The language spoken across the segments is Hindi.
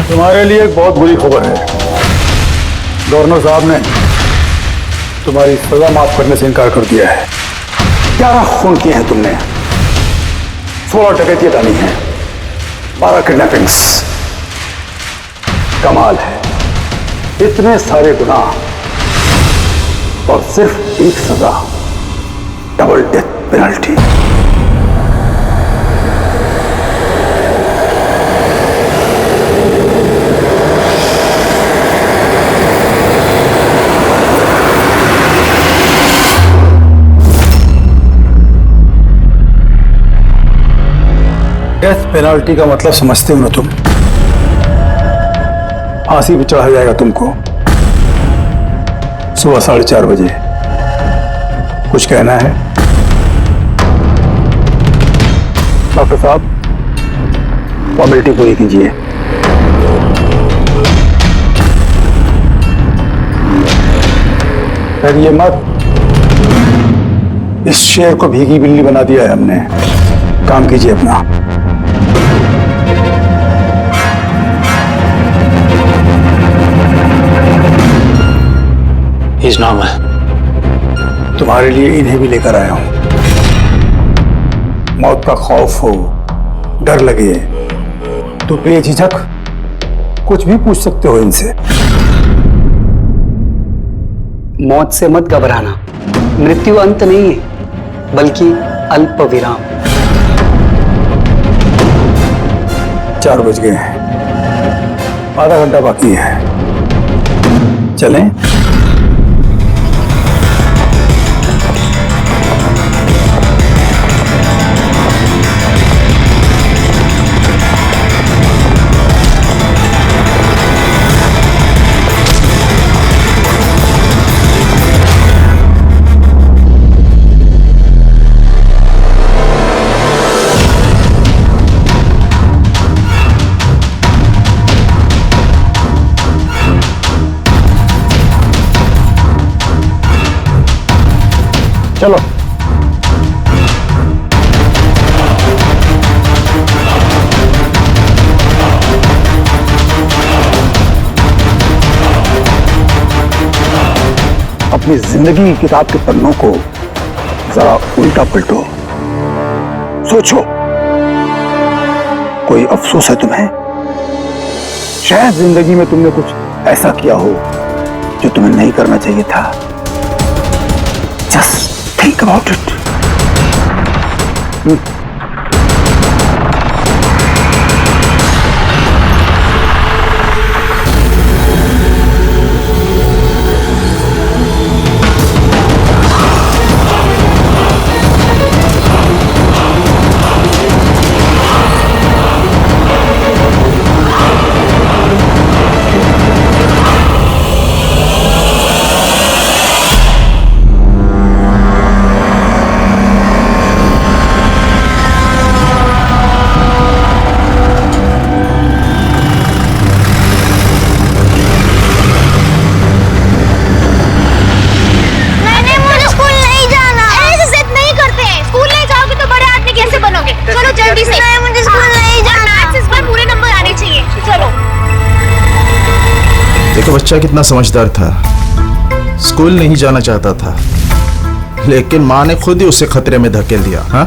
तुम्हारे लिए एक बहुत बुरी खबर है। गवर्नर साहब ने तुम्हारी सजा माफ करने से इनकार कर दिया है। 11 खून किए हैं तुमने, 16 डकैतियां डाली हैं, 12 किडनैपिंग्स। कमाल है, इतने सारे गुनाह और सिर्फ एक सजा, double death penalty. Death penalty का मतलब समझते हो ना तुम? फांसी पे चढ़ाया जाएगा तुमको सुबह 4:30 बजे। कुछ कहना है डॉक्टर साहब? फॉर्मेलिटी पूरी कीजिए। डरिए मत, इस शेर को भीगी बिल्ली बना दिया है हमने। काम कीजिए अपना। He's normal. तुम्हारे लिए इन्हें भी लेकर आया हूं। मौत का खौफ हो, डर लगे तो बेझिझक कुछ भी पूछ सकते हो इनसे। मौत से मत घबराना, मृत्यु अंत नहीं है बल्कि अल्प विराम। 4 बज गए हैं, आधा घंटा बाकी है। चलें? चलो। अपनी जिंदगी की किताब के पन्नों को जरा उल्टा पलटो, सोचो कोई अफसोस है तुम्हें? शायद जिंदगी में तुमने कुछ ऐसा किया हो जो तुम्हें नहीं करना चाहिए था। Just think about it. देखो बच्चा कितना समझदार था, स्कूल नहीं जाना चाहता था लेकिन माँ ने खुद ही उसे खतरे में धकेल दिया। हाँ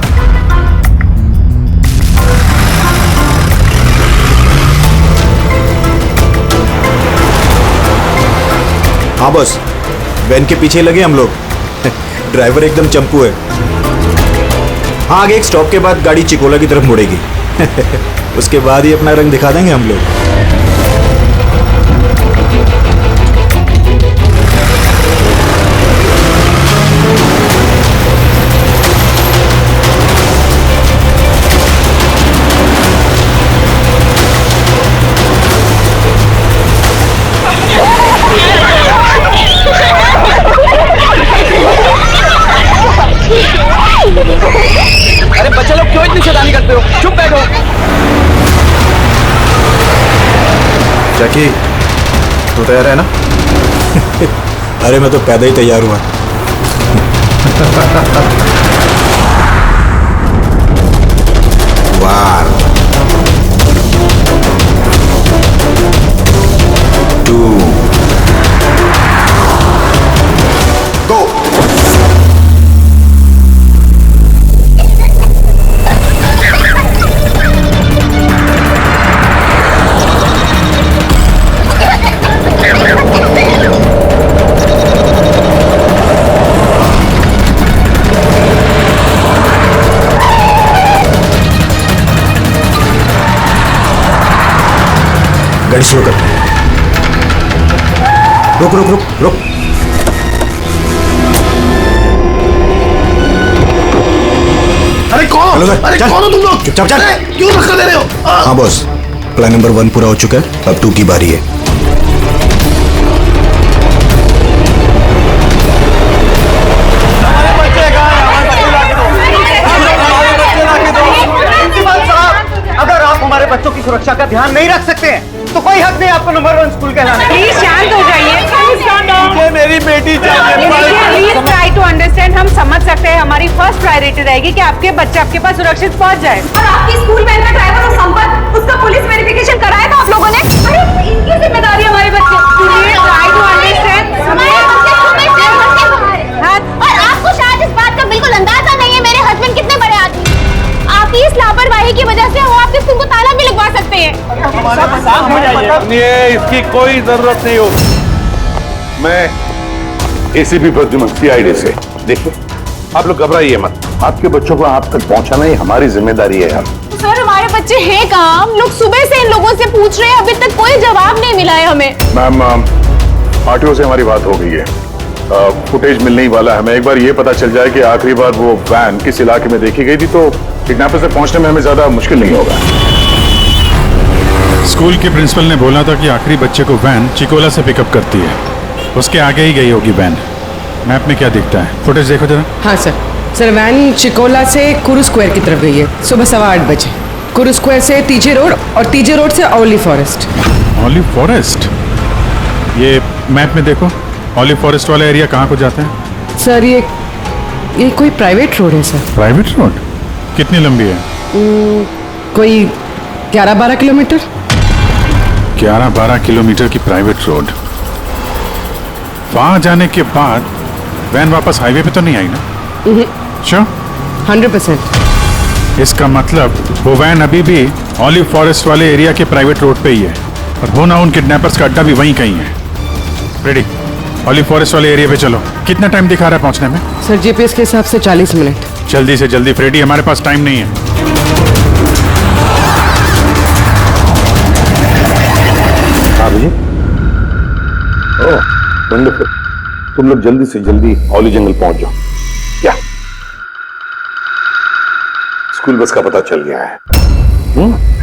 हाँ बस, वैन के पीछे लगे हम लोग। ड्राइवर एकदम चंपू है। हाँ, आगे एक स्टॉप के बाद गाड़ी चिकोला की तरफ मुड़ेगी। उसके बाद ही अपना रंग दिखा देंगे हम लोग। अरे बच्चे लोग क्यों इतनी शैतानी करते हो? चुप बैठो। जैकी, तू तैयार है ना? अरे मैं तो पैदा ही तैयार हुआ। वार 2 गो। गाड़ी स्लो कर। रुक रुक रुक रुक। अरे कौन? हेलो सर, अरे चल। कौन हो तुम लोग? चुपचाप चल। अरे, क्यों धक्का दे रहे हो? हाँ बॉस, प्लान नंबर 1 पूरा हो चुका है, अब 2 की बारी है। अगर आप हमारे बच्चों की सुरक्षा का ध्यान नहीं रख सकते हैं तो कोई हक नहीं आपको नंबर 1 स्कूल कहलाने। प्लीज शांत हो जाइए। मुझे मेरी बेटी चाहिए। Please try to understand. हम समझ सकते हैं, हमारी फर्स्ट प्रायोरिटी रहेगी कि आपके बच्चे आपके पास सुरक्षित पहुंच जाए। और आपकी स्कूल वैन का ड्राइवर और संपत, उसका पुलिस वेरिफिकेशन कराया था आप लोगों ने? अरे इनकी जिम्मेदारी है हमारे बच्चे। Please try to understand. और आपको शायद इस बात का बिल्कुल अंदाजा नहीं है मेरे हस्बैंड कितने बड़े आदमी। आपकी इस लापरवाही की वजह से वो आपके स्कूल को ताला भी लगवा सकते हैं। ये इसकी कोई जरूरत नहीं होगी। मैं एसीपी प्रद्युमन सीआईडी से। देखिए, आप लोग घबराइए मत, आपके बच्चों को आप तक पहुंचाना ही हमारी जिम्मेदारी है यार। सर हमारे बच्चे हैं कहाँ? हम लोग सुबह से इन लोगों से पूछ रहे हैं, अभी तक कोई जवाब नहीं मिला है हमें। मैम, आरटीओ से हमारी बात हो गई है, फुटेज मिलने ही वाला है। हमें एक बार ये पता चल जाए कि आखिरी बार वो वैन किस इलाके में देखी गई थी, तो किडनैपर से पहुंचने में हमें ज्यादा मुश्किल नहीं होगा। स्कूल के प्रिंसिपल ने बोला था कि आखिरी बच्चे को वैन चिकोला से पिकअप करती है, उसके आगे ही गई होगी वैन। मैप में क्या दिखता है? फुटेज देखो जरा। हाँ सर वैन चिकोला से कुरू स्क्वायर की तरफ गई है सुबह 8:15 बजे। कुरू स्क्वायर से तीजे रोड और तीजे रोड से ओलिव फॉरेस्ट। Olive forest? ये मैप में देखो, ऑलिव फॉरेस्ट वाला एरिया कहाँ को जाता है? सर ये कोई प्राइवेट रोड है सर। Private road? कितनी लंबी है? कोई 11-12 किलोमीटर। 11-12 किलोमीटर की प्राइवेट रोड। वहां जाने के बाद वैन वापस हाईवे पे तो नहीं आई ना? श्योर? 100%। इसका मतलब वो वैन अभी भी ऑलिव फॉरेस्ट वाले एरिया के प्राइवेट रोड पे ही है, और हो ना उन किडनैपर्स का अड्डा भी वहीं कहीं है। रेडी, ऑलिव फॉरेस्ट वाले एरिया पे चलो। कितना टाइम दिखा रहा है पहुंचने में? सर जीपीएस के हिसाब से 40 मिनट। जल्दी से जल्दी फ्रेडी, हमारे पास टाइम नहीं है। हाँ जी। ओह, वंडरफुल। तुम लोग जल्दी से जल्दी औली जंगल पहुंच जाओ। क्या स्कूल बस का पता चल गया है?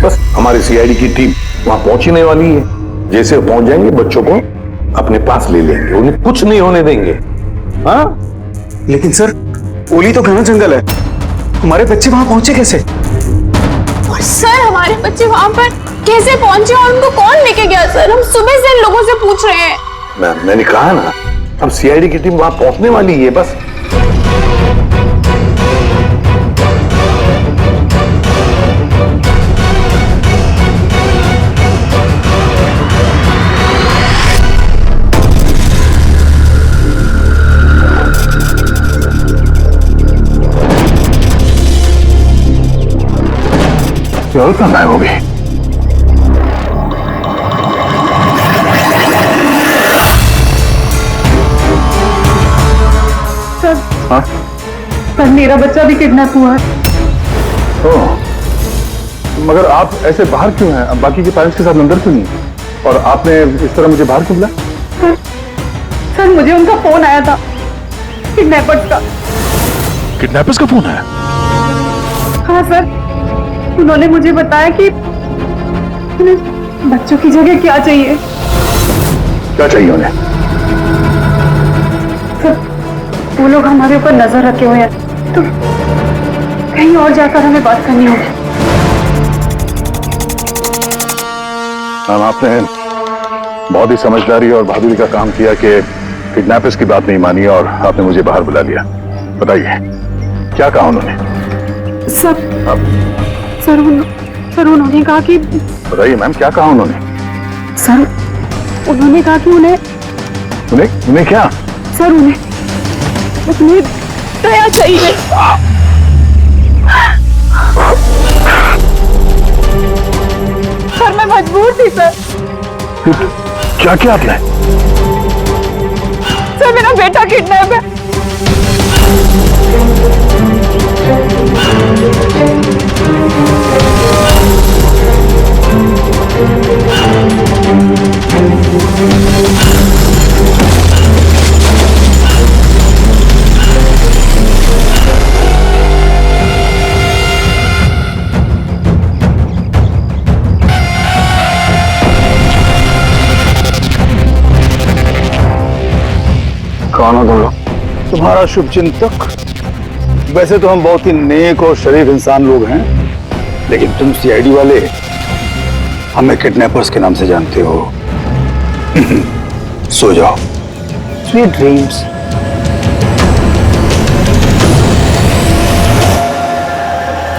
बस हमारी सीआईडी की टीम वहां पहुंचने वाली है। जैसे वो पहुंच जाएंगे, बच्चों को अपने पास ले लेंगे, उन्हें कुछ नहीं होने देंगे। हाँ, लेकिन सर ओली तो घना जंगल है, हमारे बच्चे वहां पहुंचे कैसे? और सर हमारे बच्चे वहां पर कैसे पहुंचे और उनको कौन लेके गया? सर हम सुबह से इन लोगों से पूछ रहे हैं। मैंने कहा ना, अब सीआईडी की टीम वहां पहुंचने वाली है बस। और कहाँ गायब हो गई? हाँ? सर मेरा बच्चा भी किडनैप हुआ है। ओह, मगर आप ऐसे बाहर क्यों हैं? अब बाकी के पेरेंट्स के साथ अंदर क्यों नहीं? और आपने इस तरह मुझे बाहर क्यों बुलाया? सर मुझे उनका फोन आया था, किडनैपर्स का। किडनैपर्स का फोन आया? हाँ सर, उन्होंने मुझे बताया कि उन्हें बच्चों की जगह क्या चाहिए। क्या चाहिए उन्हें? सर वो लोग हमारे ऊपर नजर रखे हुए हैं, तो कहीं और जाकर हमें बात करनी होगी। मैम, आपने बहुत ही समझदारी और बहादुरी का काम किया कि किडनैपर्स की बात नहीं मानी और आपने मुझे बाहर बुला लिया। बताइए, क्या कहा उन्होंने? सर सर उन्होंने कहा कि बताइए मैम, क्या कहा उन्होंने? सर उन्होंने कहा कि उन्हें उन्हें क्या? सर उन्हें दया चाहिए। सर मैं मजबूर थी सर। क्या किया आपने? सर मेरा बेटा किडनैप है। कौन हो तुम लोग? तुम्हारा शुभ चिंतक। वैसे तो हम बहुत ही नेक और शरीफ इंसान लोग हैं, लेकिन तुम सीआईडी वाले हमें किडनैपर्स के नाम से जानते हो। सो जाओ। Sweet dreams.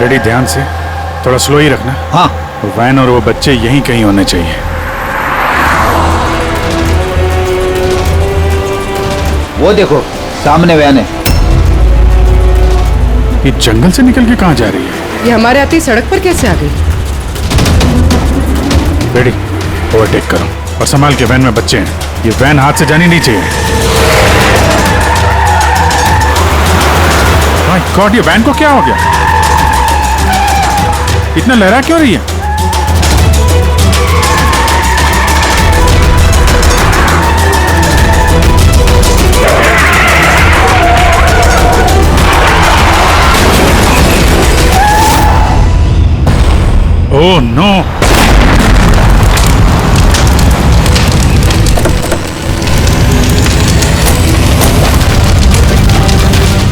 रेडी, ध्यान से, थोड़ा स्लो ही रखना। हाँ। वैन और वो बच्चे यहीं कहीं होने चाहिए। वो देखो सामने वैन है। ये जंगल से निकल के कहाँ जा रही है? ये हमारे आते ही सड़क पर कैसे आ गई? रेडी, ओवरटेक करो और संभाल के, वैन में बच्चे हैं। ये वैन हाथ से जानी नहीं चाहिए। माय गॉड, ये वैन को क्या हो गया? इतना लहरा क्यों रही है? Oh no!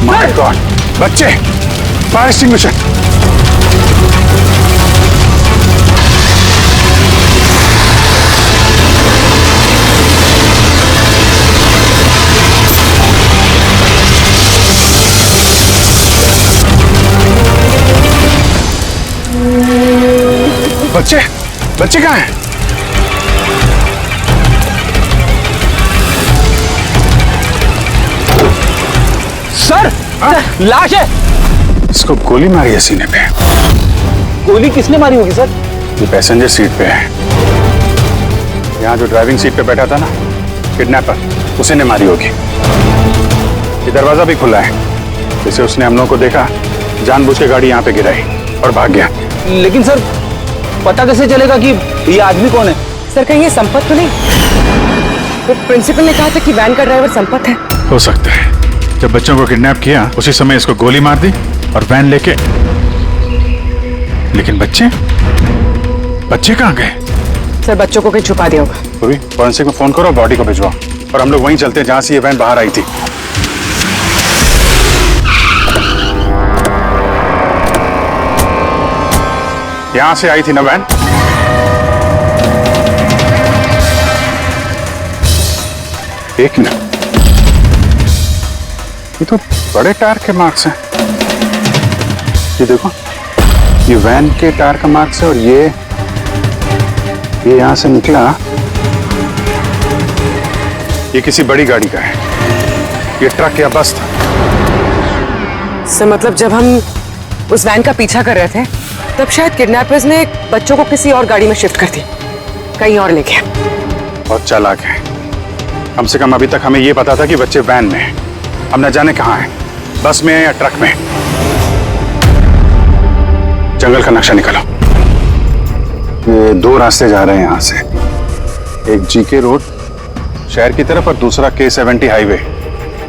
माय गॉड, बच्चे, फायर एक्सटिंग्विशर। बच्चे, बच्चे कहाँ हैं? सर लाश है। इसको गोली मारी है सीने पे। गोली किसने मारी होगी सर? ये पैसेंजर सीट पे है। यहाँ जो ड्राइविंग सीट पे बैठा था ना, किडनैपर, उसी ने मारी होगी। ये दरवाजा भी खुला है, जैसे उसने हम लोगों को देखा, जानबूझ के गाड़ी यहाँ पे गिराई और भाग गया। लेकिन सर पता कैसे चलेगा कि ये आदमी कौन है? सर कहीं ये संपत तो नहीं? तो प्रिंसिपल ने कहा था कि वैन का ड्राइवर संपत है। हो सकता है। जब बच्चों को किडनैप किया उसी समय इसको गोली मार दी और वैन लेके। लेकिन बच्चे कहाँ गए? सर बच्चों को कहीं छुपा दिया होगा। अभी फॉरेंसिक में फोन करो, बॉडी को भिजवाओ और हम लोग वहीं चलते हैं जहां से ये वैन बाहर आई थी। यहां से आई थी ना वैन? एक मिनट, ये तो बड़े टायर के मार्क्स हैं। ये देखो, ये वैन के टायर का मार्क्स है और ये यहां से निकला। ये किसी बड़ी गाड़ी का है। ये ट्रक या बस था। सर मतलब जब हम उस वैन का पीछा कर रहे थे तब शायद किडनैपर्स ने बच्चों को किसी और गाड़ी में शिफ्ट कर दी, कहीं और ले गए। बहुत चालाक है। कम से कम अभी तक हमें ये पता था कि बच्चे वैन में हैं। हम न जाने कहाँ हैं, बस में या ट्रक में। जंगल का नक्शा निकालो। ये दो रास्ते जा रहे हैं यहाँ से, एक जीके रोड शहर की तरफ और दूसरा K70 हाईवे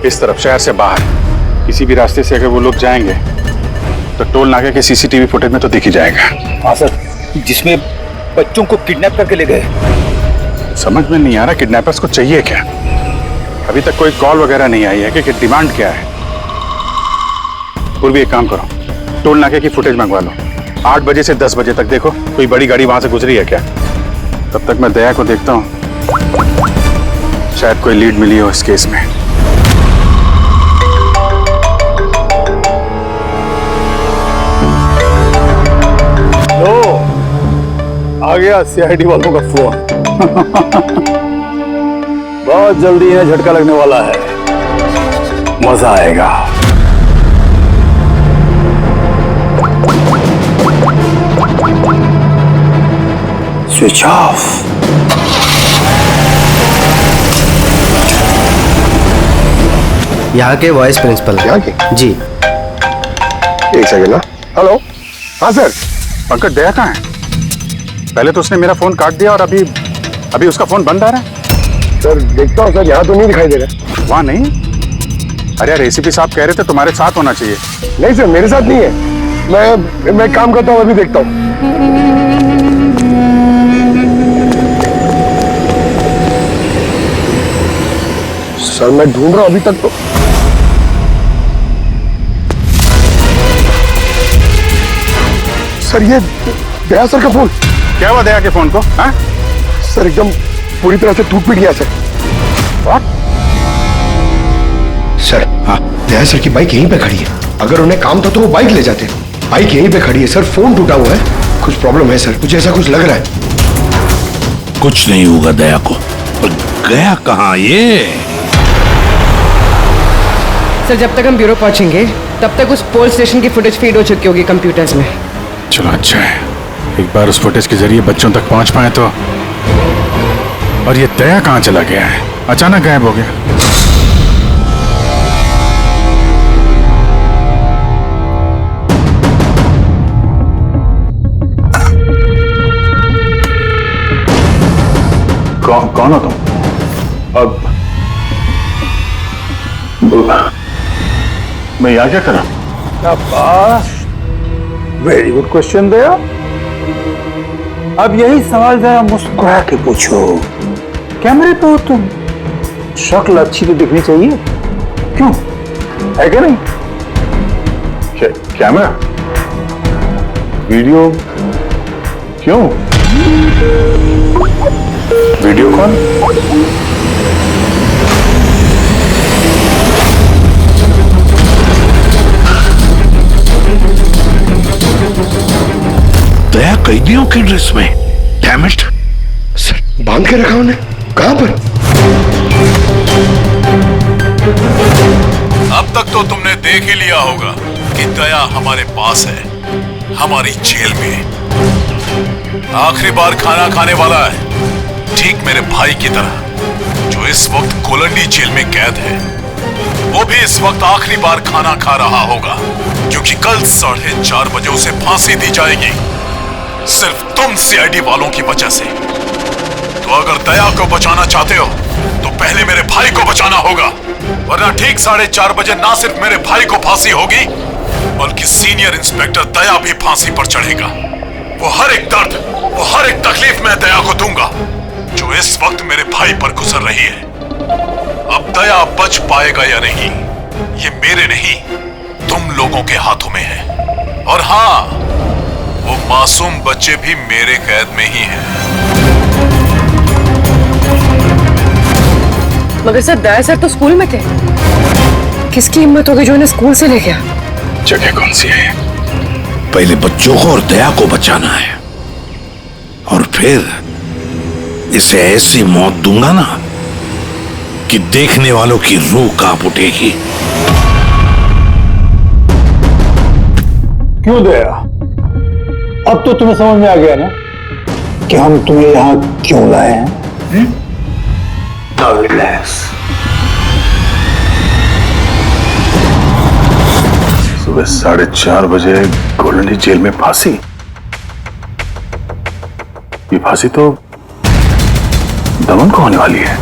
इस तरफ शहर से बाहर। किसी भी रास्ते से अगर वो लोग जाएंगे तो टोल नाके के CCTV फुटेज में तो दिख ही जाएगा। हाँ सर, जिसमें बच्चों को किडनैप करके ले गए। समझ में नहीं आ रहा किडनैपर्स को चाहिए क्या। अभी तक कोई कॉल वगैरह नहीं आई है कि डिमांड क्या है। पूर्वी एक काम करो, टोल नाके की फुटेज मंगवा लो। 8 बजे से 10 बजे तक देखो कोई बड़ी गाड़ी वहां से गुजरी है क्या। तब तक मैं दया को देखता हूँ, शायद कोई लीड मिली हो इस केस में। आ गया सीआईडी वालों का फोन। बहुत जल्दी इन्हें झटका लगने वाला है, मजा आएगा। Switch off. यहाँ के वाइस प्रिंसिपल। यहाँ के? जी। एक सेकंड ना। हेलो। हाँ सर। पंकज दया कहाँ है? पहले तो उसने मेरा फोन काट दिया और अभी उसका फोन बंद आ रहा है। सर देखता हूँ सर, यहाँ तो नहीं दिखाई दे रहा। वहाँ नहीं? अरे यार एसीपी साहब कह रहे थे तुम्हारे साथ होना चाहिए। नहीं सर, मेरे साथ नहीं है। मैं काम करता हूँ, अभी देखता हूँ। सर मैं ढूंढ रहा हूँ अभी तक तो। सर ये दया सर का फोन। क्या हुआ दया के फोन को? हाँ? सर एकदम पूरी तरह से टूट पिट गया सर। What? सर हाँ, दया सर की बाइक यहीं पे खड़ी है। अगर उन्हें काम था तो वो बाइक ले जाते। बाइक यहीं पे खड़ी है सर, फोन टूटा हुआ है। कुछ प्रॉब्लम है सर, मुझे ऐसा कुछ लग रहा है। कुछ नहीं होगा दया को। पर गया कहाँ ये? सर जब तक हम ब्यूरो पहुंचेंगे तब तक उस पोल स्टेशन की फुटेज फीड हो चुकी होगी कंप्यूटर्स में। चलो अच्छा है, एक बार उस फुटेज के जरिए बच्चों तक पहुंच पाए तो। और ये दया कहाँ चला गया है? अचानक गायब हो गया। कौन हो तुम? अब मैं यहाँ क्या करा? वेरी गुड क्वेश्चन दया। अब यही सवाल जरा मुस्कुरा के पूछो। कैमरे पे हो तुम, शक्ल अच्छी तो दिखनी चाहिए, क्यों है क्या नहीं? कैमरा वीडियो क्यों? वीडियो कौन? दया कैदियों की ड्रेस में। Damn it. सर बांध के रखा उन्हें, कहां पर? अब तक तो तुमने देख ही लिया होगा कि दया हमारे पास है, हमारी जेल में। आखिरी बार खाना खाने वाला है, ठीक मेरे भाई की तरह, जो इस वक्त कोलंडी जेल में कैद है। वो भी इस वक्त आखिरी बार खाना खा रहा होगा, क्योंकि कल 4:30 बजे उसे फांसी दी जाएगी, सिर्फ तुम सीआईडी वालों की वजह से। तो अगर दया को बचाना चाहते हो तो पहले मेरे भाई को बचाना होगा, वरना ठीक 4:30 बजे ना सिर्फ मेरे भाई को फांसी होगी, बल्कि सीनियर इंस्पेक्टर दया भी फांसी पर चढ़ेगा। वो हर एक दर्द, वो हर एक तकलीफ मैं दया को दूंगा, जो इस वक्त मेरे भाई पर गुजर रही है। अब दया बच पाएगा या नहीं, ये मेरे नहीं, तुम लोगों के हाथों में है। और हाँ, वो मासूम बच्चे भी मेरे कैद में ही हैं। मगर सर दया सर तो स्कूल में थे, किसकी हिम्मत होगी जो इन्हें स्कूल से ले गया? जगह कौन सी है? पहले बच्चों को और दया को बचाना है, और फिर इसे ऐसी मौत दूंगा ना कि देखने वालों की रूह कांप उठेगी। क्यों दया? अब तो तुम्हें समझ में आ गया ना कि हम तुम्हें यहां क्यों लाए हैं? Now relax. सुबह 4:30 बजे कोलंडी जेल में फांसी। ये फांसी तो दमन को होने वाली है।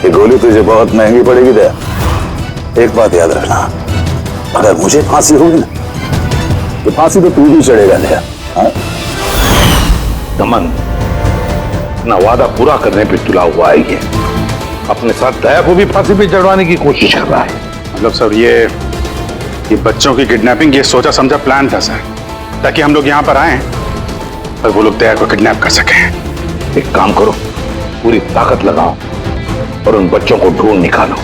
ये गोली तुझे बहुत महंगी पड़ेगी दया। एक बात याद रखना, अगर मुझे फांसी होगी ना तो फांसी तो तू ही चढ़ेगा दया। दमन अपना वादा पूरा करने पे तुला हुआ है, ये अपने साथ दया को भी फांसी पे चढ़वाने की कोशिश कर रहा है। मतलब सर ये बच्चों की किडनैपिंग ये सोचा समझा प्लान था सर, ताकि हम लोग यहाँ पर आए और वो लोग दया को किडनैप कर सकें। एक काम करो, पूरी ताकत लगाओ और उन बच्चों को ढूंढ निकालो,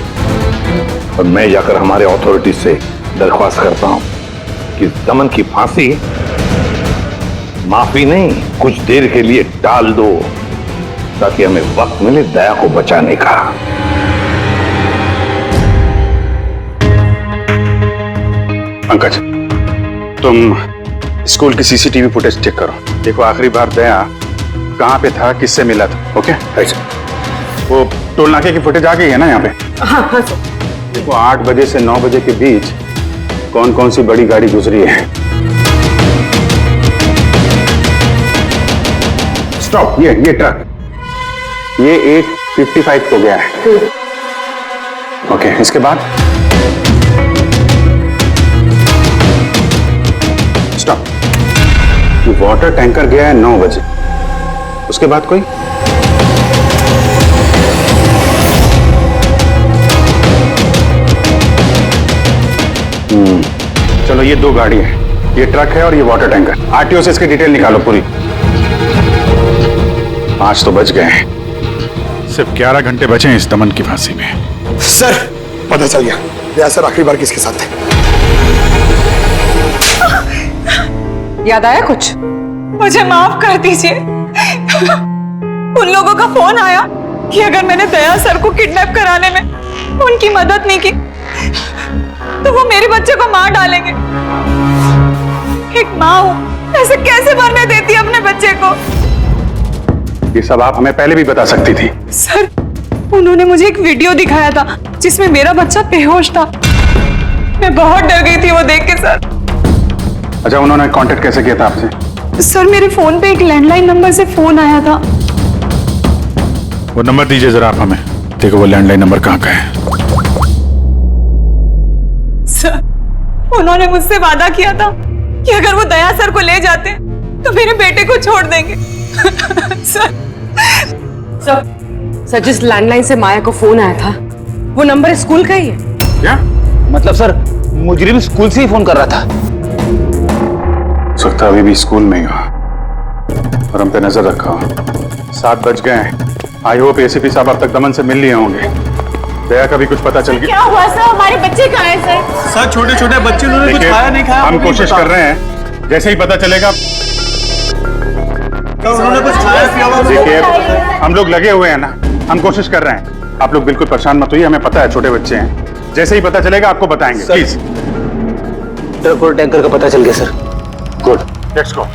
और मैं जाकर हमारे अथॉरिटी से दरख्वास्त करता हूं कि दमन की फांसी माफी नहीं, कुछ देर के लिए टाल दो, ताकि हमें वक्त मिले दया को बचाने का। पंकज, तुम स्कूल की सीसीटीवी फुटेज चेक करो। देखो आखिरी बार दया कहाँ पे था, किससे मिला था। ओके, वो टोल नाके की फुटेज आ गई है ना यहाँ पे? हाँ हाँ सर। देखो 8 बजे से 9 बजे के बीच कौन कौन सी बड़ी गाड़ी गुजरी है। स्टॉप, ये ट्रक, ये 8:55 को गया है। ओके, इसके बाद स्टॉप, ये वाटर टैंकर गया है 9 बजे। उसके बाद कोई? चलो ये 2 गाड़ी है, ये ट्रक है और ये वाटर टैंकर। आरटीओ से इसकी डिटेल निकालो पूरी। 5 तो बच गए हैं, सिर्फ 11 घंटे बचे हैं इस दमन की फांसी में। सर पता चल गया, दया सर आखिरी बार किसके साथ थे। याद आया कुछ? मुझे माफ कर दीजिए। उन लोगों का फोन आया कि अगर मैंने दया सर को किडनैप कराने में उनकी मदद नहीं की तो वो मेरे बच्चे को मार डालेंगे। एक माँ हूं, ऐसे कैसे मरने देती है अपने बच्चे को? ये सब आप हमें पहले भी बता सकती थी। सर, उन्होंने मुझे एक वीडियो दिखाया था जिसमें मेरा बच्चा बेहोश था। मैं बहुत डर गई थी वो देख के सर। अच्छा, उन्होंने कांटेक्ट कैसे किया था आपसे? सर, मेरे फोन पे एक लैंडलाइन नंबर से फोन आया था। वो नंबर दीजिए जरा आप हमें। देखो वो लैंडलाइन नंबर कहाँ का है। सर, उन्होंने मुझसे वादा किया था कि अगर वो दया सर को ले जाते तो मेरे बेटे को छोड़ देंगे। सर जिस लैंडलाइन से माया को फोन आया था वो नंबर स्कूल का ही है। क्या मतलब सर, मुजरिम स्कूल से ही फोन कर रहा था। सकता अभी भी स्कूल में ही हो और हम पे नजर रखा हो। 7 बज गए हैं। आई होप एसीपी साहब अब तक दमन से मिल लिए होंगे। दया का भी कुछ पता चल गया। क्या हुआ सर? हमारे बच्चे कहाँ हैं सर? सर, छोटे छोटे बच्चे, उन्होंने कुछ खाया नहीं खाया। हम कोशिश कर रहे हैं, जैसे ही पता चलेगा। उन्होंने कुछ खाया पिया? देखिए, हम लोग लगे हुए हैं ना, हम कोशिश कर रहे हैं। आप लोग बिल्कुल परेशान मत होइए, हमें पता है छोटे बच्चे हैं। जैसे ही पता चलेगा आपको बताएंगे। प्लीज। ट्रक और टैंकर का पता चल गया sir. Good, let's go.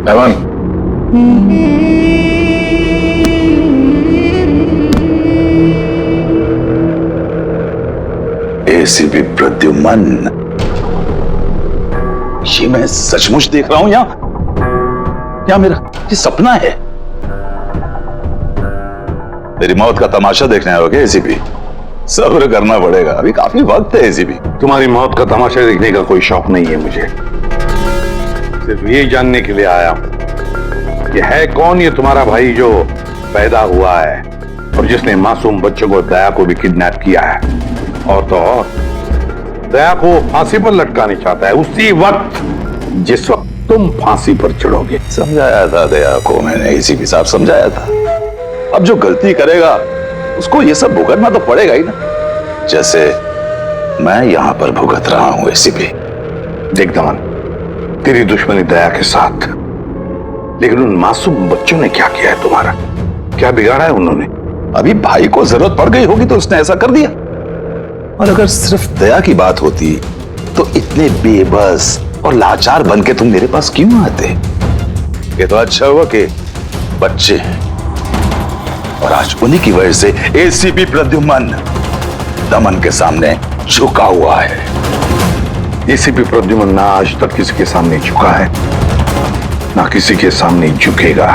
Daman, ACP Pradyuman, ये मैं सचमुच देख रहा हूं या मेरा ये सपना है? मेरी मौत का तमाशा देखने आओगे एसीपी? सब्र करना पड़ेगा, अभी काफी वक्त है एसीपी। तुम्हारी मौत का तमाशा देखने का कोई शौक नहीं है मुझे। सिर्फ ये जानने के लिए आया हूं कि है कौन ये तुम्हारा भाई जो पैदा हुआ है और जिसने मासूम बच्चों को, दया को भी किडनैप किया है। और तो और दया को फांसी पर लटकाना चाहता है उसी वक्त जिस वक्त तुम फांसी पर चढ़ोगे। समझाया था दया को मैंने, एसीपी साहब समझाया था। अब जो गलती करेगा उसको ये सब भुगतना तो पड़ेगा ही ना, जैसे मैं यहां पर भुगत रहा हूं एसीपी। देख दमन, तेरी दुश्मनी दया के साथ, लेकिन उन मासूम बच्चों ने क्या किया है तुम्हारा? क्या बिगाड़ा है उन्होंने? अभी भाई को जरूरत पड़ गई होगी तो उसने ऐसा कर दिया। और अगर सिर्फ दया की बात होती तो इतने बेबस और लाचार बन के तुम मेरे पास क्यों आते? ये तो अच्छा हुआ कि बच्चे हैं और आज उन्हीं की वजह से एसीपी प्रद्युमन दमन के सामने झुका हुआ है। एसीपी प्रद्युमन ना आज तक किसी के सामने झुका है, ना किसी के सामने झुकेगा।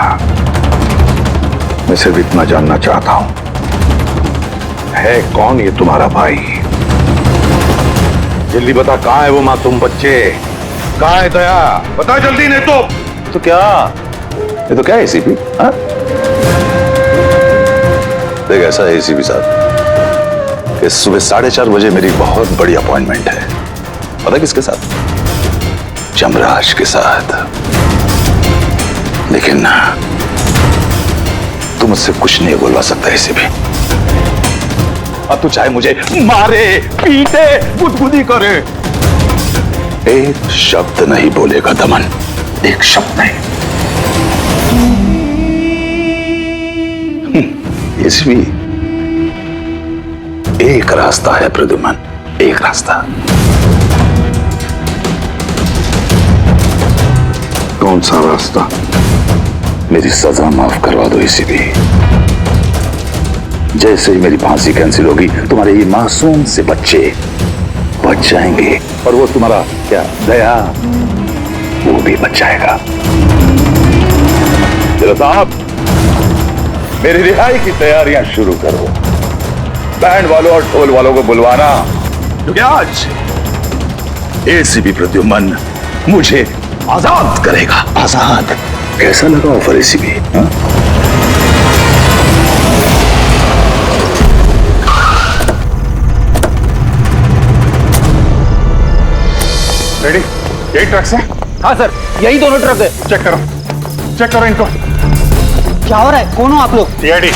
मैं सिर्फ इतना जानना चाहता हूं, है कौन ये तुम्हारा भाई? जल्दी बता, कहां है वो मासूम बच्चे? कहां है दया? बता जल्दी, नहीं तो क्या ये तो क्या है एसीपी? देख ऐसा है एसीपी साहब कि सुबह 4:30 बजे मेरी बहुत बड़ी अपॉइंटमेंट है। पता किसके साथ? जमराज के साथ। लेकिन ना, तू मुझसे कुछ नहीं बोलवा सकता एसीपी। अब तू चाहे मुझे मारे, पीटे, गुदगुदी करे, एक शब्द नहीं बोलेगा दमन, एक शब्द नहीं। एसीपी, एक रास्ता है प्रद्युमन, एक रास्ता। कौन सा रास्ता? मेरी सजा माफ करवा दो एसीपी। जैसे ही मेरी फांसी कैंसिल होगी, तुम्हारे ये मासूम से बच्चे बच जाएंगे, और वो तुम्हारा क्या दया, वो भी बच जाएगा। जरा साहब, मेरी रिहाई की तैयारियां शुरू करो। बैंड वालों और ढोल वालों को बुलवाना, क्योंकि आज एसीपी प्रद्युमन मुझे आजाद करेगा। आजाद? कैसा लगा ऑफर एसीपी? रेडी? यही ट्रक से? हाँ सर, यही दोनों ट्रक है। चेक करो इनको। क्या हो रहा है? कौन हो आप लोग? सीआईडी।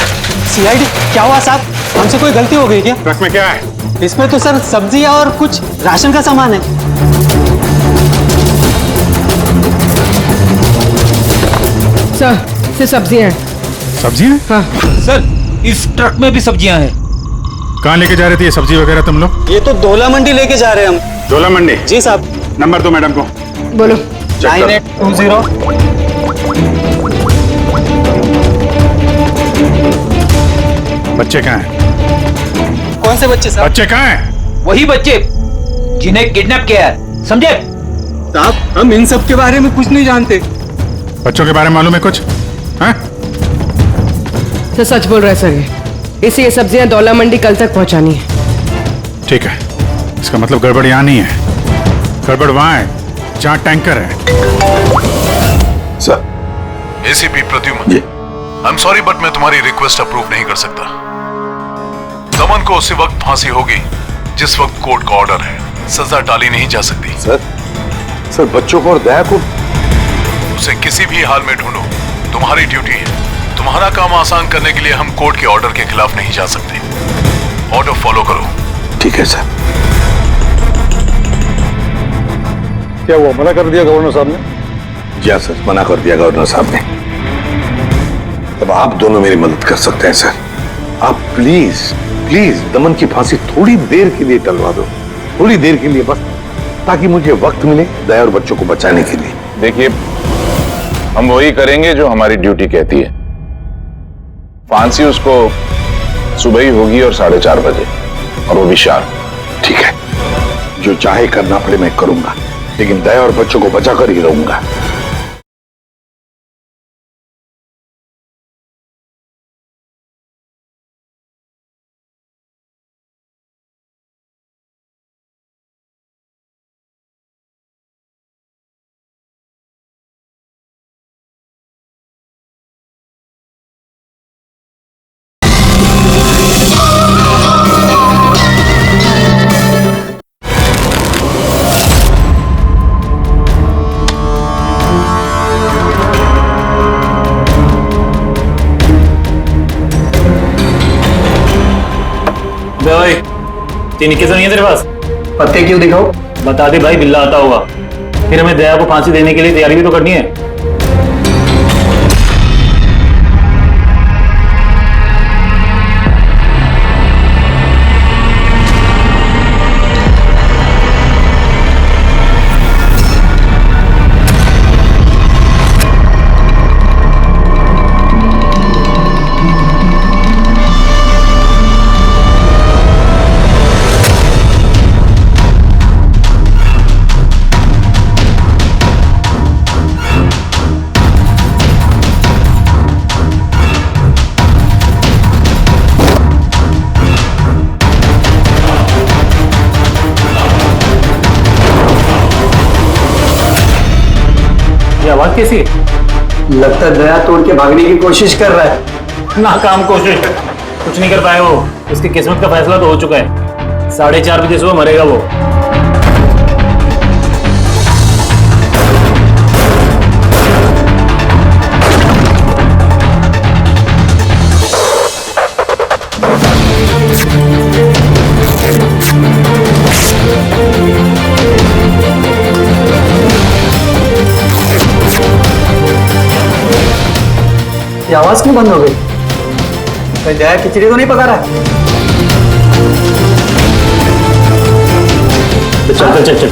सीआईडी? क्या हुआ साहब? हमसे कोई गलती हो गई क्या? ट्रक में क्या है? इसमें तो सर सब्जी और कुछ राशन का सामान है। सर, सिर्फ सब्जियां हैं। सब्जियां? हाँ सर, इस ट्रक में भी सब्जियां हैं। कहाँ लेके जा रहे थे ये सब्जी वगैरह तुम लोग? ये तो डोला मंडी लेके जा रहे हैं हम। डोला मंडी? जी साहब। नंबर दो मैडम को। बोलो। 9820। बच्चे कहाँ हैं? कौन से बच्चे साहब? बच्चे कहाँ हैं? वही बच्चे जिन्हें किडनैप किया है, समझे? साहब, हम इन सब के बारे में कुछ नहीं जानते। बच्चों के बारे में मालूम है कुछ? हाँ? सर सच बोल रहा है सर, ये सब्जियां डोला मंडी कल तक पहुंचानी है। ठीक है, इसका मतलब गड़बड़ यहाँ नहीं है, गड़बड़ वहाँ है जहाँ टैंकर है। Sir. ACP Pradyuman, I am sorry but मैं तुम्हारी रिक्वेस्ट अप्रूव नहीं कर सकता। दमन को उसी वक्त फांसी होगी जिस वक्त कोर्ट का ऑर्डर है, सजा टाली नहीं जा सकती। सर बच्चों को और दया को उसे किसी भी हाल में ढूंढो, तुम्हारी ड्यूटी है। तुम्हारा काम आसान करने के लिए हम कोर्ट के ऑर्डर के खिलाफ नहीं जा सकते। ऑर्डर फॉलो करो। ठीक है सर। क्या हुआ, मना कर दिया गवर्नर साहब ने? जी सर, मना कर दिया गवर्नर साहब ने। अब आप दोनों मेरी मदद कर सकते हैं सर। आप प्लीज दमन की फांसी थोड़ी देर के लिए टलवा दो, थोड़ी देर के लिए बस, ताकि मुझे वक्त मिले दया और बच्चों को बचाने के लिए। देखिए, हम वही करेंगे जो हमारी ड्यूटी कहती है। फांसी उसको सुबह ही होगी और 4:30 बजे, और वो भी शार्प। ठीक है, जो चाहे करना पड़े मैं करूंगा, लेकिन दया और बच्चों को बचा कर ही रहूंगा। भाई, तीन इक्के तो नहीं है तेरे पास? पत्ते क्यों दिखाओ? बता दे भाई, बिल्ला आता होगा। फिर हमें दया को फांसी देने के लिए तैयारी भी तो करनी है। आवाज कैसी है? लगता है दया तोड़ के भागने की कोशिश कर रहा है। नाकाम कोशिश। कुछ नहीं कर पाए वो। उसकी किस्मत का फैसला तो हो चुका है। 4:30 बजे सुबह मरेगा वो। ये आवाज क्यों बंद हो गई? कहीं दया खिचड़ी तो नहीं पका रहा? चल चल चल।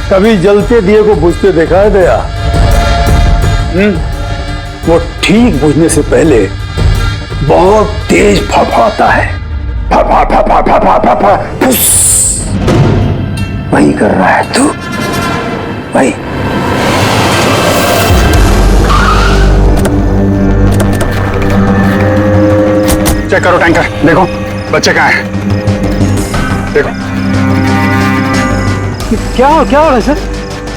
कभी जलते दिए को बुझते देखा है दया? वो ठीक बुझने से पहले बहुत तेज फड़फड़ाता है। फड़फड़ फड़फड़ फड़फड़ फड़फड़ फुस। वही कर रहा है तू, वही। चेक करो टैंकर, देखो बच्चे कहाँ हैं। देखो क्या हो रहा है सर?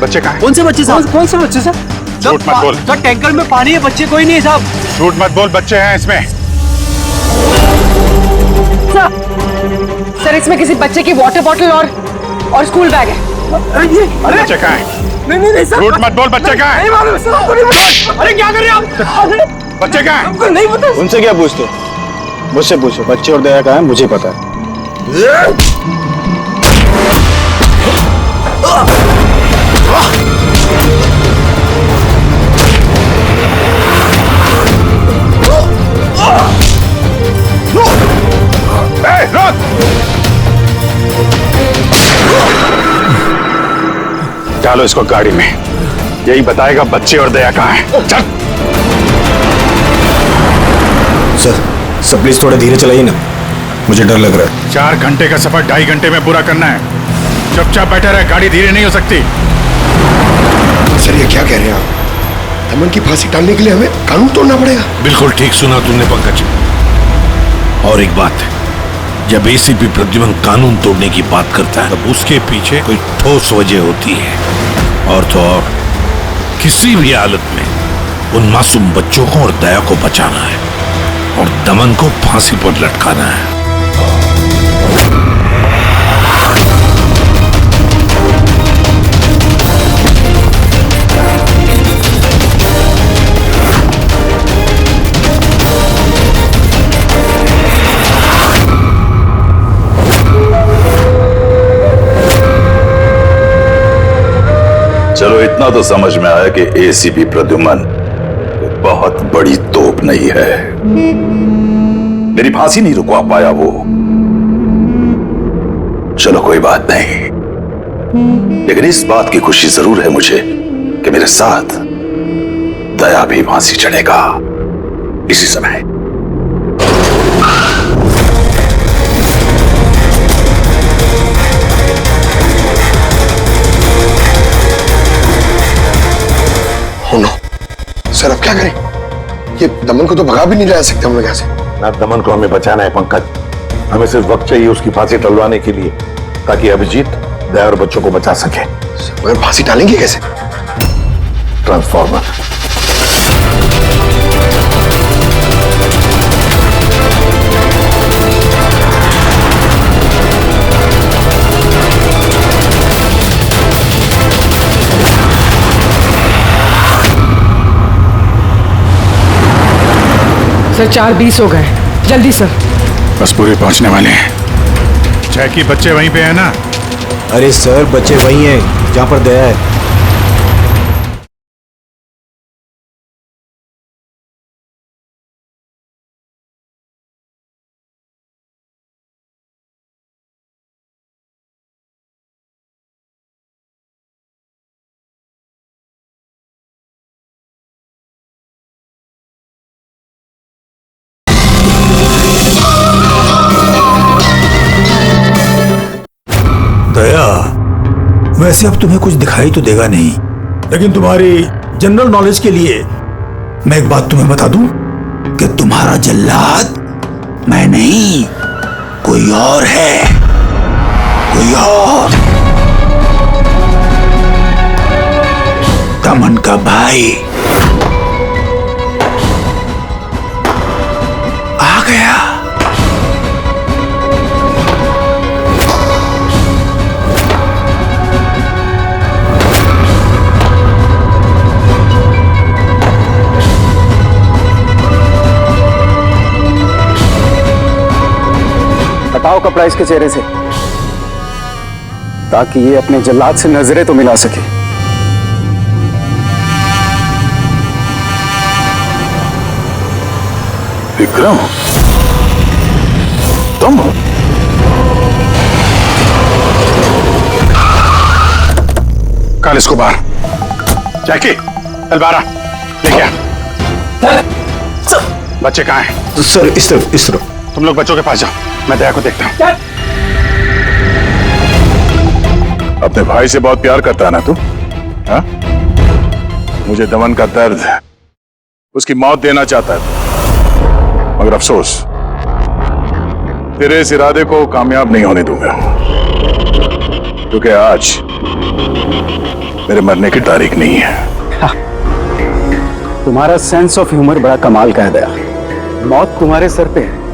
बच्चे कहाँ हैं? कौन से बच्चे साहब? कौन से बच्चे सर? झूठ मत बोल। सर टैंकर में पानी है, बच्चे कोई नहीं है साहब। झूठ मत बोल, बच्चे हैं इसमें। सर इसमें किसी बच्चे की वाटर बॉटल और स्कूल बैग है। अरे बच्चे कहाँ हैं? नहीं सर। झूठ मत बोल, बच्चे कहाँ हैं? नहीं मालूम सर, आपको नहीं मालूम। अरे क्या कर रहे हैं आप? बच्चे कहाँ हैं? आपको नहीं पता? उनसे क्या पूछते? मुझसे पूछो, बच्चे और दया कहाँ है मुझे पता है। डालो इसको गाड़ी में, यही बताएगा बच्चे और दया कहाँ हैं। चल। सर प्लीज थोड़ा धीरे चलाइए ना, मुझे डर लग रहा है। 4 घंटे का सफर 2.5 घंटे में पूरा करना है। चुपचाप बैठा रहे, गाड़ी धीरे नहीं हो सकती। सर ये क्या कह रहे हैं आप? दमन की फांसी टालने के लिए हमें कानून तोड़ना पड़ेगा? बिल्कुल ठीक सुना तुमने पंकज। और एक बात है, जब एसीपी प्रद्युमन कानून तोड़ने की बात करता है तब उसके पीछे कोई ठोस वजह होती है। और तो और किसी भी हालत में उन मासूम बच्चों को और दया को बचाना है और दमन को फांसी पर लटकाना है। चलो इतना तो समझ में आया कि एसीपी प्रद्युमन बहुत बड़ी तोप नहीं है। मेरी फांसी नहीं रुकवा पाया वो। चलो कोई बात नहीं, लेकिन इस बात की खुशी जरूर है मुझे कि मेरे साथ दया भी फांसी चढ़ेगा इसी समय। सर अब क्या करें? ये दमन को तो भगा भी नहीं ला सकते हम लोग यहाँ से। ना दमन को हमें बचाना है पंकज, हमें सिर्फ वक्त चाहिए उसकी फांसी टलवाने के लिए, ताकि अभिजीत दया और बच्चों को बचा सके। मगर फांसी टालेंगे कैसे? ट्रांसफॉर्मर। सर 4:20 हो गए, जल्दी सर। बस पूरे पहुंचने वाले हैं। जैकी बच्चे वहीं पे है ना? अरे सर बच्चे वहीं हैं जहां पर दया है। वैसे अब तुम्हें कुछ दिखाई तो देगा नहीं, लेकिन तुम्हारी जनरल नॉलेज के लिए मैं एक बात तुम्हें बता दूं कि तुम्हारा जल्लाद मैं नहीं, कोई और है, कोई और। दमन का भाई आ गया। हटाओ कपड़ा इसके चेहरे से, ताकि ये अपने जल्लाद से नजरें तो मिला सके। विक्रम, तुम काल इसको बाहर। जैकी, चल बारह लेके आ। बच्चे कहाँ हैं? सर इस तरफ। तुम लोग बच्चों के पास जाओ, मैं दया को देखता हूँ। अपने भाई से बहुत प्यार करता है ना तू? हाँ? मुझे दमन का दर्द, उसकी मौत देना चाहता है, मगर अफसोस तेरे इस इरादे को कामयाब नहीं होने दूंगा, क्योंकि आज मेरे मरने की तारीख नहीं है। तुम्हारा सेंस ऑफ ह्यूमर बड़ा कमाल का है दया। मौत तुम्हारे सर पे है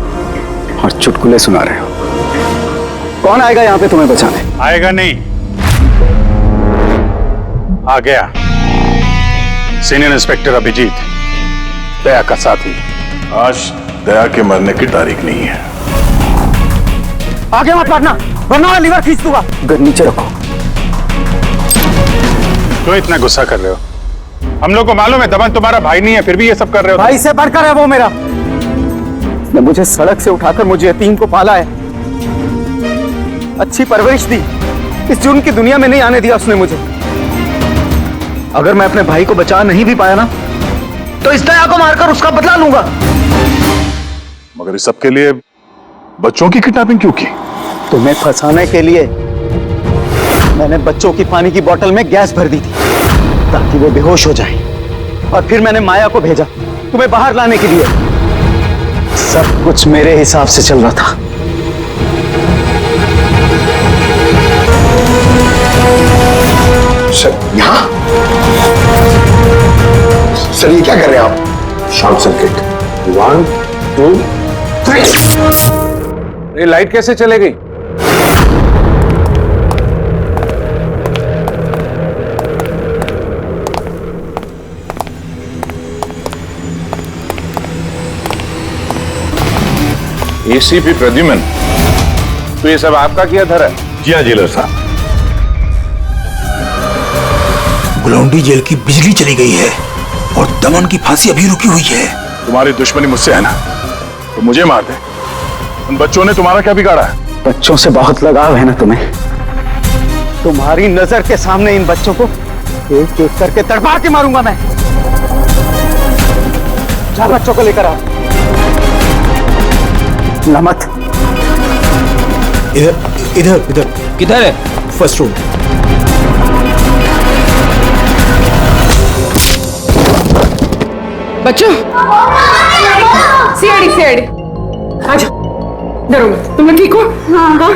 और चुटकुले सुना रहे हो। कौन आएगा यहाँ पे तुम्हें बचाने? आएगा नहीं, आ गया सीनियर इंस्पेक्टर अभिजीत, दया का साथी। आज दया के मरने की तारीख नहीं है। आगे मत बढ़ना, वरना लीवर खींच दूंगा। गन नीचे रखो। क्यों इतना गुस्सा कर रहे हो? हम लोग को मालूम है दमन तुम्हारा भाई नहीं है, फिर भी ये सब कर रहे हो। भाई से बढ़कर है वो मेरा। उसने मुझे सड़क से उठाकर मुझे यतीम को पाला है, अच्छी परवरिश दी, इस जुर्म की दुनिया में नहीं आने दिया उसने मुझे। अगर मैं अपने भाई को बचा नहीं भी पाया ना, तो इस दया को मारकर उसका बदला लूंगा। मगर इस सब के लिए बच्चों की किडनैपिंग क्यों की? तुम्हें फंसाने के लिए मैंने बच्चों की पानी की बोतल में गैस भर दी थी, ताकि वो बेहोश हो जाएं। और फिर मैंने माया को भेजा तुम्हें बाहर लाने के लिए। सब कुछ मेरे हिसाब से चल रहा था। सर यहाँ? सर ये क्या कर रहे हैं आप? Short circuit. 1 2 3। ये लाइट कैसे चले गई? एसीपी प्रद्युमन, तो ये सब आपका किया धरा है? जी हाँ जेलर साहब। गुलौंडी जेल की बिजली चली गई है और दमन की फांसी अभी रुकी हुई है। तुम्हारी दुश्मनी मुझसे है ना, तो मुझे मार दे। उन बच्चों ने तुम्हारा क्या बिगाड़ा है? बच्चों से बहुत लगाव है ना तुम्हें। तुम्हारी नजर के सामने इन बच्चों को एक एक करके तड़पा के मारूंगा मैं। जा बच्चों को लेकर आओ। नमत। इधर इधर इधर। किधर है? First room. बच्चों, सीआईडी आजा, डरो मत। तुम लोग ठीक हो? हाँ।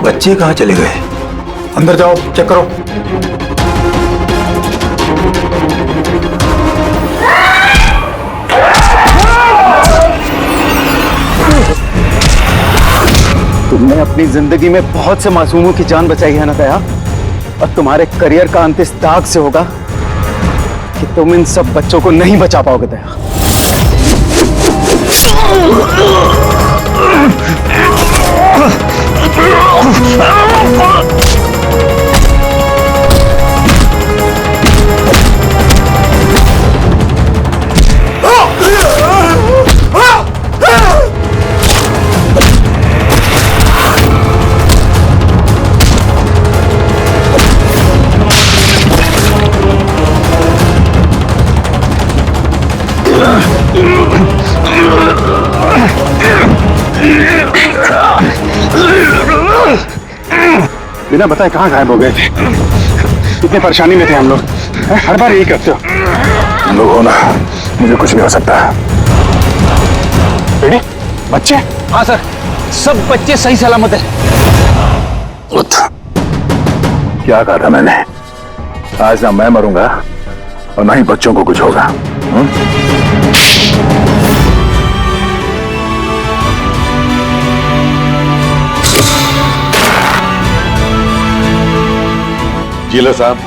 बच्चे कहाँ चले गए? अंदर जाओ, चेक करो। तुमने अपनी जिंदगी में बहुत से मासूमों की जान बचाई है ना दया, और तुम्हारे करियर का अंत इस दाग से होगा कि तुम इन सब बच्चों को नहीं बचा पाओगे दया। बिना बताए कहाँ गायब हो गए थे? कितनी परेशानी में थे हम लोग। हर बार यही करते हो। तुम लोग हो ना, मुझे कुछ नहीं हो सकता। बेटी, बच्चे? हाँ सर, सब बच्चे सही सलामत है। क्या कहा था मैंने? आज ना मैं मरूंगा और ना ही बच्चों को कुछ होगा। जिला साहब,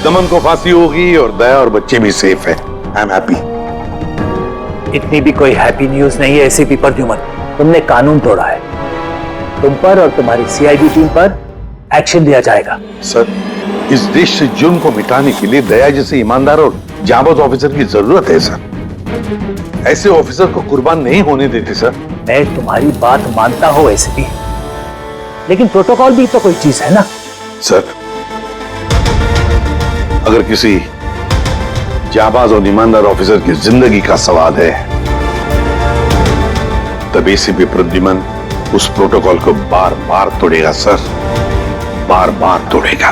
दमन को फांसी होगी और दया और बच्चे भी सेफ है। I am happy. इतनी भी कोई हैप्पी न्यूज नहीं है एसीपी प्रद्युमन। तुमने कानून तोड़ा है। तुम पर और तुम्हारी सीआईडी टीम पर एक्शन लिया जाएगा। सर, इस देश से जुर्म को मिटाने के लिए दया जैसे ईमानदार और जाबाज ऑफिसर की जरूरत है सर। ऐसे ऑफिसर को कुर्बान नहीं होने देते सर। मैं तुम्हारी बात मानता हूं एसीपी, लेकिन प्रोटोकॉल भी तो कोई चीज है ना। सर, अगर किसी जाबाज और ईमानदार ऑफिसर की जिंदगी का सवाल है, तब एसीपी प्रद्युमन उस प्रोटोकॉल को बार बार तोड़ेगा सर, बार बार तोड़ेगा।